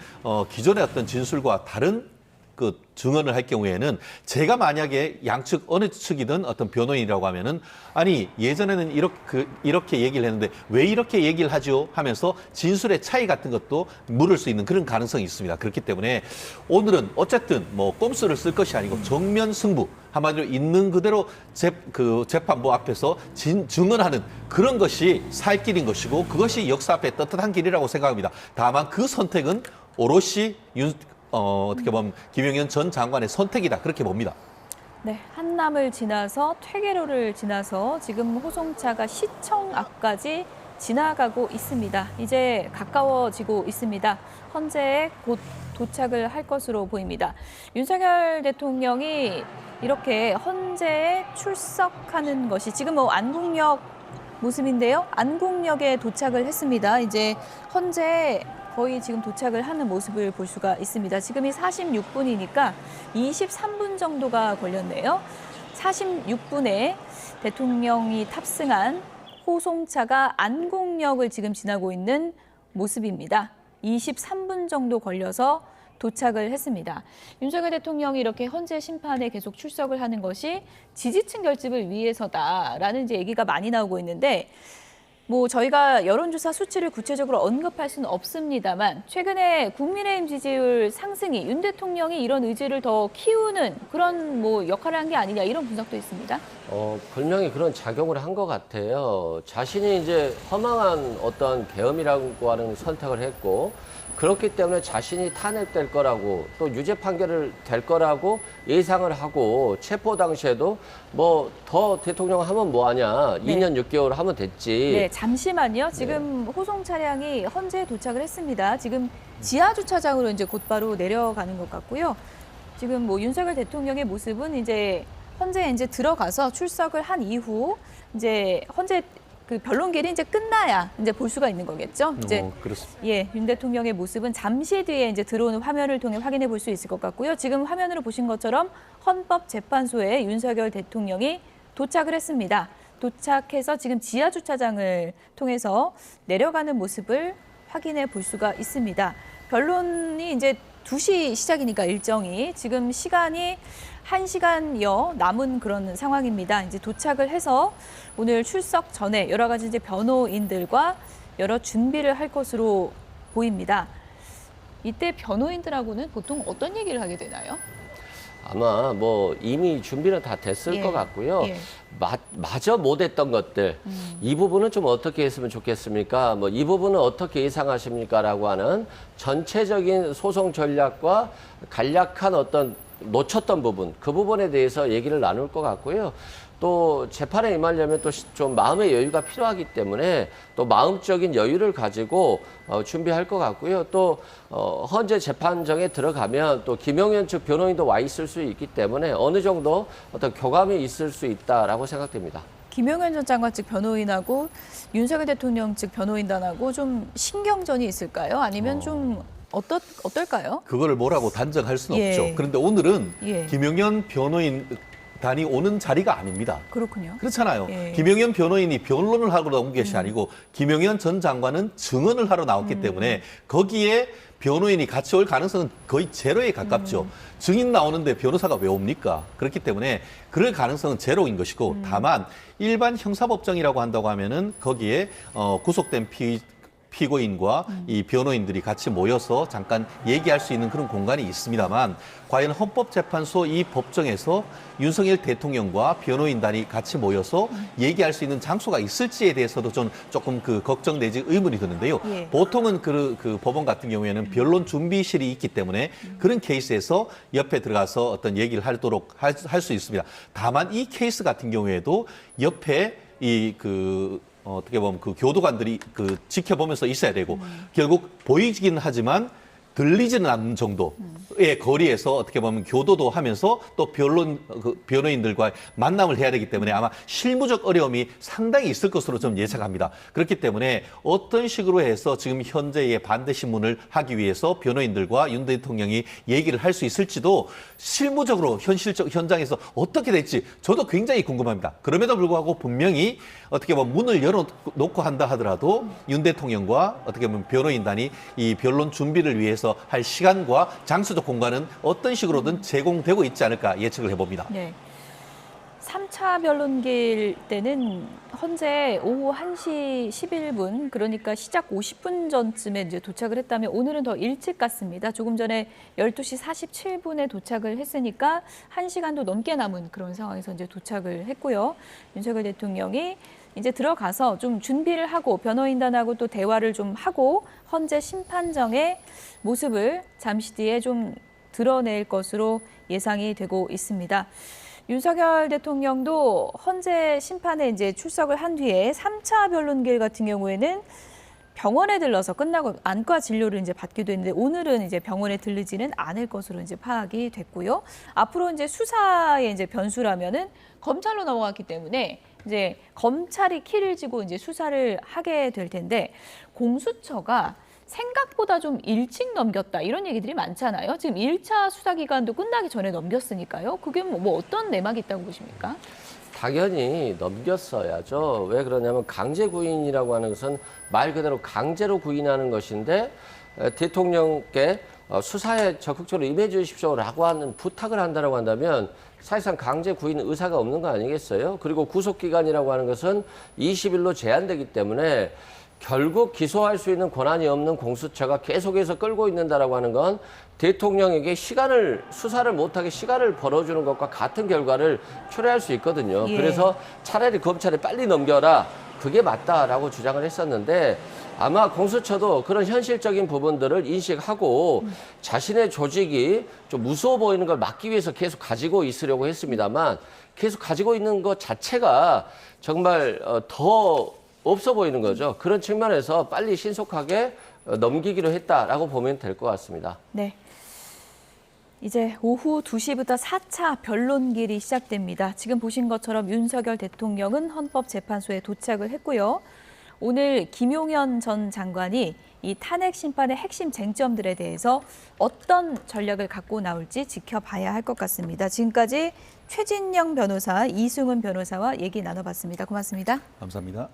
기존의 어떤 진술과 다른 그 증언을 할 경우에는 제가 만약에 양측 어느 측이든 어떤 변호인이라고 하면은 아니 예전에는 이렇게 얘기를 했는데 왜 이렇게 얘기를 하죠 하면서 진술의 차이 같은 것도 물을 수 있는 그런 가능성이 있습니다. 그렇기 때문에 오늘은 어쨌든 뭐 꼼수를 쓸 것이 아니고 정면 승부 한마디로 있는 그대로 재판부 앞에서 증언하는 그런 것이 살 길인 것이고 그것이 역사 앞에 떳떳한 길이라고 생각합니다. 다만 그 선택은 오롯이 어떻게 보면 김용현 전 장관의 선택이다 그렇게 봅니다. 네, 한남을 지나서 퇴계로를 지나서 지금 호송차가 시청 앞까지 지나가고 있습니다. 이제 가까워지고 있습니다. 헌재에 곧 도착을 할 것으로 보입니다. 윤석열 대통령이 이렇게 헌재에 출석하는 것이 지금 뭐 안국역 모습인데요. 안국역에 도착을 했습니다. 이제 헌재에 거의 지금 도착을 하는 모습을 볼 수가 있습니다. 지금이 46분이니까 23분 정도가 걸렸네요. 46분에 대통령이 탑승한 호송차가 안국역을 지금 지나고 있는 모습입니다. 23분 정도 걸려서 도착을 했습니다. 윤석열 대통령이 이렇게 헌재 심판에 계속 출석을 하는 것이 지지층 결집을 위해서다라는 이제 얘기가 많이 나오고 있는데 뭐 저희가 여론조사 수치를 구체적으로 언급할 수는 없습니다만 최근에 국민의힘 지지율 상승이 윤 대통령이 이런 의지를 더 키우는 그런 뭐 역할을 한 게 아니냐 이런 분석도 있습니다. 분명히 그런 작용을 한 것 같아요. 자신이 이제 허망한 어떤 계엄이라고 하는 선택을 했고 그렇기 때문에 자신이 탄핵될 거라고 또 유죄 판결을 될 거라고 예상을 하고 체포 당시에도 뭐 더 대통령 하면 뭐하냐 2년 6개월 하면 됐지. 네, 잠시만요. 지금 호송 차량이 헌재에 도착을 했습니다. 지금 지하 주차장으로 이제 곧바로 내려가는 것 같고요. 지금 뭐 윤석열 대통령의 모습은 이제 헌재에 이제 들어가서 출석을 한 이후 이제 헌재 그 변론기일이 이제 끝나야 이제 볼 수가 있는 거겠죠. 이제 그렇습니다. 예, 윤 대통령의 모습은 잠시 뒤에 이제 들어오는 화면을 통해 확인해 볼 수 있을 것 같고요. 지금 화면으로 보신 것처럼 헌법재판소에 윤석열 대통령이 도착을 했습니다. 도착해서 지금 지하 주차장을 통해서 내려가는 모습을 확인해 볼 수가 있습니다. 변론이 이제 2시 시작이니까 일정이 지금 시간이 1시간여 남은 그런 상황입니다. 이제 도착을 해서 오늘 출석 전에 여러 가지 이제 변호인들과 여러 준비를 할 것으로 보입니다. 이때 변호인들하고는 보통 어떤 얘기를 하게 되나요? 아마 뭐 이미 준비는 다 됐을 것 같고요. 예. 마저 못했던 것들 이 부분은 좀 어떻게 했으면 좋겠습니까? 뭐 이 부분은 어떻게 예상하십니까?라고 하는 전체적인 소송 전략과 간략한 어떤 놓쳤던 부분 그 부분에 대해서 얘기를 나눌 것 같고요. 또 재판에 임하려면 또 좀 마음의 여유가 필요하기 때문에 또 마음적인 여유를 가지고 준비할 것 같고요. 또 헌재 재판정에 들어가면 또 김용현 측 변호인도 와 있을 수 있기 때문에 어느 정도 어떤 교감이 있을 수 있다라고 생각됩니다. 김용현 전 장관 측 변호인하고 윤석열 대통령 측 변호인단하고 좀 신경전이 있을까요? 아니면 좀 어떨까요? 그거를 뭐라고 단정할 수는 예. 없죠. 그런데 오늘은 예. 김용현 변호인 단이 오는 자리가 아닙니다. 그렇군요. 그렇잖아요. 예. 김용현 변호인이 변론을 하러 나온 것이 아니고 김용현 전 장관은 증언을 하러 나왔기 때문에 거기에 변호인이 같이 올 가능성은 거의 제로에 가깝죠. 증인 나오는데 변호사가 왜 옵니까? 그렇기 때문에 그럴 가능성은 제로인 것이고 다만 일반 형사법정이라고 한다고 하면은 거기에 구속된 피고인과 이 변호인들이 같이 모여서 잠깐 얘기할 수 있는 그런 공간이 있습니다만 과연 헌법재판소 이 법정에서 윤석열 대통령과 변호인단이 같이 모여서 얘기할 수 있는 장소가 있을지에 대해서도 좀 조금 그 걱정 내지 의문이 드는데요. 예. 보통은 그 법원 같은 경우에는 변론 준비실이 있기 때문에 그런 케이스에서 옆에 들어가서 어떤 얘기를 하도록 할 수 있습니다. 다만 이 케이스 같은 경우에도 옆에 어떻게 보면 그 교도관들이 지켜보면서 있어야 되고 결국 보이긴 하지만 들리지는 않는 정도의 거리에서 어떻게 보면 교도도 하면서 또 변호인들과 만남을 해야 되기 때문에 아마 실무적 어려움이 상당히 있을 것으로 좀 예상합니다. 그렇기 때문에 어떤 식으로 해서 지금 현재의 반대 신문을 하기 위해서 변호인들과 윤 대통령이 얘기를 할 수 있을지도 실무적으로 현장에서 어떻게 될지 저도 굉장히 궁금합니다. 그럼에도 불구하고 분명히 어떻게 보면 문을 열어놓고 한다 하더라도 윤 대통령과 어떻게 보면 변호인단이 이 변론 준비를 위해서 할 시간과 장소적 공간은 어떤 식으로든 제공되고 있지 않을까 예측을 해봅니다. 네. 3차 변론기일 때는 현재 오후 1시 11분, 그러니까 시작 50분 전쯤에 이제 도착을 했다면 오늘은 더 일찍 갔습니다. 조금 전에 12시 47분에 도착을 했으니까 1시간도 넘게 남은 그런 상황에서 이제 도착을 했고요. 윤석열 대통령이 이제 들어가서 좀 준비를 하고 변호인단하고 또 대화를 좀 하고 헌재 심판정의 모습을 잠시 뒤에 좀 드러낼 것으로 예상이 되고 있습니다. 윤석열 대통령도 헌재 심판에 이제 출석을 한 뒤에 3차 변론길 같은 경우에는 병원에 들러서 끝나고 안과 진료를 이제 받기도 했는데 오늘은 이제 병원에 들르지는 않을 것으로 이제 파악이 됐고요. 앞으로 이제 수사의 이제 변수라면은 검찰로 넘어갔기 때문에 이제 검찰이 키를 쥐고 이제 수사를 하게 될 텐데 공수처가 생각보다 좀 일찍 넘겼다 이런 얘기들이 많잖아요. 지금 1차 수사 기간도 끝나기 전에 넘겼으니까요. 그게 뭐 어떤 내막이 있다고 보십니까? 당연히 넘겼어야죠. 왜 그러냐면 강제 구인이라고 하는 것은 말 그대로 강제로 구인하는 것인데 대통령께 수사에 적극적으로 임해 주십시오라고 하는 부탁을 한다고 한다면 사실상 강제 구인 의사가 없는 거 아니겠어요? 그리고 구속기간이라고 하는 것은 20일로 제한되기 때문에 결국 기소할 수 있는 권한이 없는 공수처가 계속해서 끌고 있는다라고 하는 건 대통령에게 수사를 못하게 시간을 벌어주는 것과 같은 결과를 초래할 수 있거든요. 예. 그래서 차라리 검찰에 빨리 넘겨라. 그게 맞다라고 주장을 했었는데 아마 공수처도 그런 현실적인 부분들을 인식하고 자신의 조직이 좀 무서워 보이는 걸 막기 위해서 계속 가지고 있으려고 했습니다만 계속 가지고 있는 것 자체가 정말 더 없어 보이는 거죠. 그런 측면에서 빨리 신속하게 넘기기로 했다라고 보면 될 것 같습니다. 네. 이제 오후 2시부터 4차 변론길이 시작됩니다. 지금 보신 것처럼 윤석열 대통령은 헌법재판소에 도착을 했고요. 오늘 김용현 전 장관이 이 탄핵 심판의 핵심 쟁점들에 대해서 어떤 전략을 갖고 나올지 지켜봐야 할 것 같습니다. 지금까지 최진영 변호사, 이승훈 변호사와 얘기 나눠봤습니다. 고맙습니다. 감사합니다.